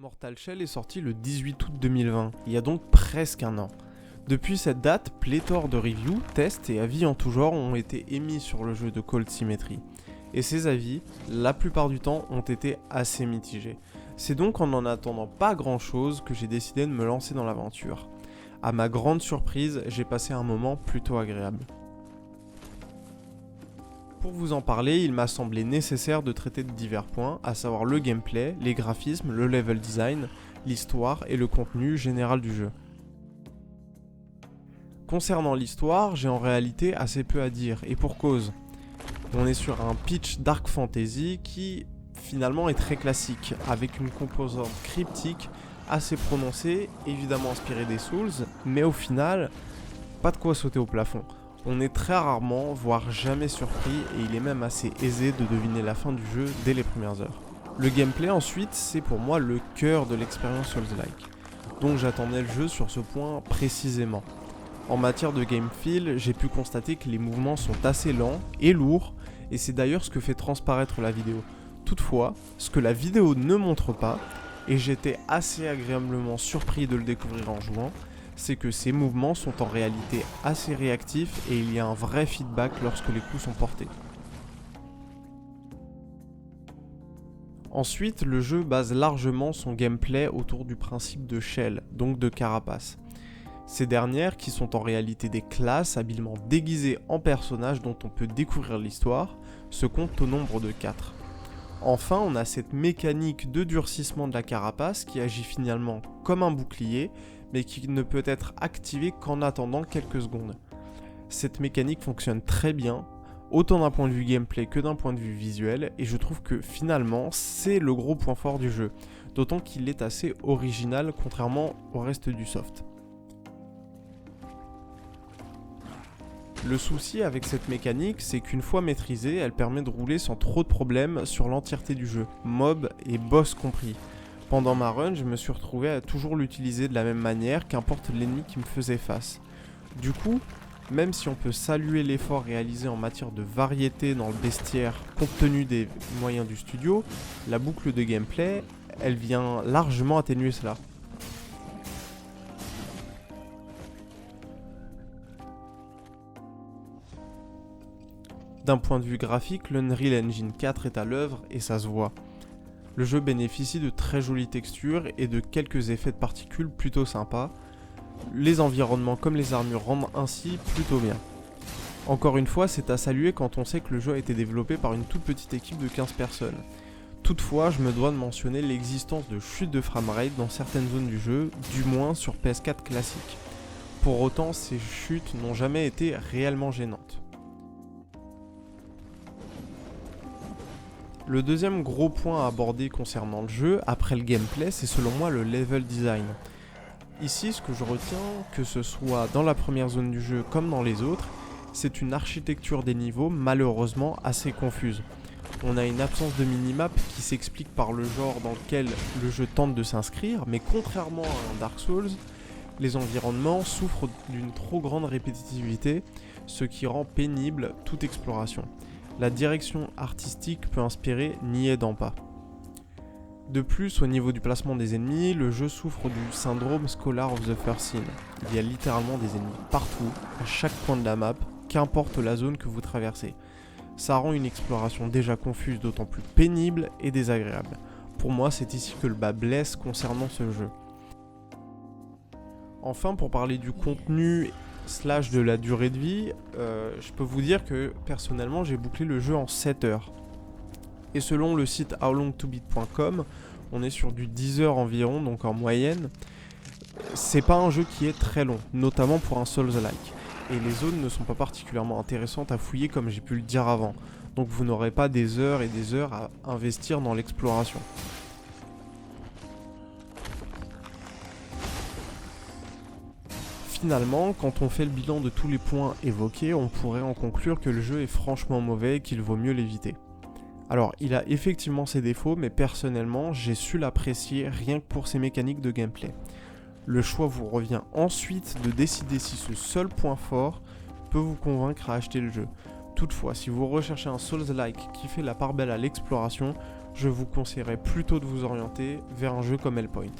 Mortal Shell est sorti le 18 août 2020, il y a donc presque un an. Depuis cette date, pléthore de reviews, tests et avis en tout genre ont été émis sur le jeu de Cold Symmetry. Et ces avis, la plupart du temps, ont été assez mitigés. C'est donc en n'en attendant pas grand chose que j'ai décidé de me lancer dans l'aventure. À ma grande surprise, j'ai passé un moment plutôt agréable. Pour vous en parler, il m'a semblé nécessaire de traiter de divers points, à savoir le gameplay, les graphismes, le level design, l'histoire et le contenu général du jeu. Concernant l'histoire, j'ai en réalité assez peu à dire, et pour cause. On est sur un pitch dark fantasy qui finalement est très classique, avec une composante cryptique assez prononcée, évidemment inspirée des Souls, mais au final, pas de quoi sauter au plafond. On est très rarement, voire jamais surpris, et il est même assez aisé de deviner la fin du jeu dès les premières heures. Le gameplay ensuite, c'est pour moi le cœur de l'expérience Souls-like, donc j'attendais le jeu sur ce point précisément. En matière de game feel, j'ai pu constater que les mouvements sont assez lents et lourds, et c'est d'ailleurs ce que fait transparaître la vidéo. Toutefois, ce que la vidéo ne montre pas, et j'étais assez agréablement surpris de le découvrir en jouant, c'est que ces mouvements sont en réalité assez réactifs et il y a un vrai feedback lorsque les coups sont portés. Ensuite, le jeu base largement son gameplay autour du principe de shell, donc de carapace. Ces dernières, qui sont en réalité des classes habilement déguisées en personnages dont on peut découvrir l'histoire, se comptent au nombre de 4. Enfin, on a cette mécanique de durcissement de la carapace qui agit finalement comme un bouclier, mais qui ne peut être activé qu'en attendant quelques secondes. Cette mécanique fonctionne très bien, autant d'un point de vue gameplay que d'un point de vue visuel, et je trouve que finalement c'est le gros point fort du jeu, d'autant qu'il est assez original contrairement au reste du soft. Le souci avec cette mécanique, c'est qu'une fois maîtrisée, elle permet de rouler sans trop de problèmes sur l'entièreté du jeu, mob et boss compris. Pendant ma run, je me suis retrouvé à toujours l'utiliser de la même manière, qu'importe l'ennemi qui me faisait face. Du coup, même si on peut saluer l'effort réalisé en matière de variété dans le bestiaire compte tenu des moyens du studio, la boucle de gameplay, elle vient largement atténuer cela. D'un point de vue graphique, l'Unreal Engine 4 est à l'œuvre et ça se voit. Le jeu bénéficie de très jolies textures et de quelques effets de particules plutôt sympas. Les environnements comme les armures rendent ainsi plutôt bien. Encore une fois, c'est à saluer quand on sait que le jeu a été développé par une toute petite équipe de 15 personnes. Toutefois, je me dois de mentionner l'existence de chutes de framerate dans certaines zones du jeu, du moins sur PS4 classique. Pour autant, ces chutes n'ont jamais été réellement gênantes. Le deuxième gros point à aborder concernant le jeu, après le gameplay, c'est selon moi le level design. Ici, ce que je retiens, que ce soit dans la première zone du jeu comme dans les autres, c'est une architecture des niveaux malheureusement assez confuse. On a une absence de minimap qui s'explique par le genre dans lequel le jeu tente de s'inscrire, mais contrairement à un Dark Souls, les environnements souffrent d'une trop grande répétitivité, ce qui rend pénible toute exploration. La direction artistique peut inspirer, n'y aidant pas. De plus, au niveau du placement des ennemis, le jeu souffre du syndrome Scholar of the First Sin. Il y a littéralement des ennemis partout, à chaque point de la map, qu'importe la zone que vous traversez. Ça rend une exploration déjà confuse d'autant plus pénible et désagréable. Pour moi, c'est ici que le bas blesse concernant ce jeu. Enfin, pour parler du contenu / de la durée de vie, je peux vous dire que personnellement j'ai bouclé le jeu en 7 heures. Et selon le site howlongtobeat.com, on est sur du 10 heures environ, donc en moyenne. C'est pas un jeu qui est très long, notamment pour un Souls-like. Et les zones ne sont pas particulièrement intéressantes à fouiller comme j'ai pu le dire avant. Donc vous n'aurez pas des heures et des heures à investir dans l'exploration. Finalement, quand on fait le bilan de tous les points évoqués, on pourrait en conclure que le jeu est franchement mauvais et qu'il vaut mieux l'éviter. Alors, il a effectivement ses défauts, mais personnellement, j'ai su l'apprécier rien que pour ses mécaniques de gameplay. Le choix vous revient ensuite de décider si ce seul point fort peut vous convaincre à acheter le jeu. Toutefois, si vous recherchez un Souls-like qui fait la part belle à l'exploration, je vous conseillerais plutôt de vous orienter vers un jeu comme Hellpoint.